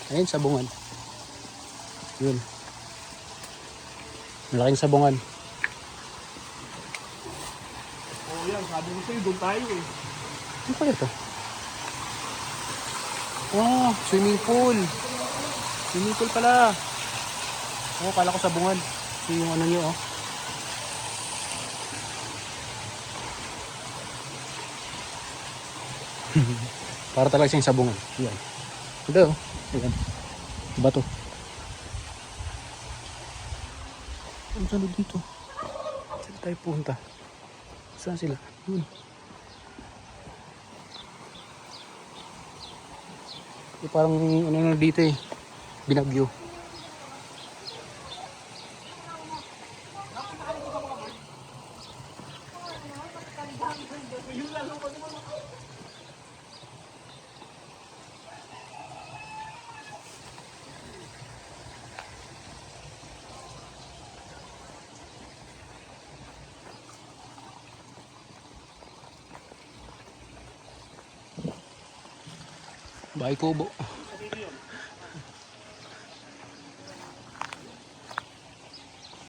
Ayun, sabungan. Yun. Malaking sabungan. Oo yan, sabi ko sa'yo, doon tayo eh. Ano kaya to? Oh, swimming pool. Swimming pool pala. Oh, kala ko sabungan. Ito yung ano nyo, oh. Para talaga siyang sabungan. Yan. Ito, oh. Ayan. Iba to. Ang sunod dito. Saan tayo punta? Saan sila? Yun. Parang ano na dito eh. Binagyo. Bahay Kubo.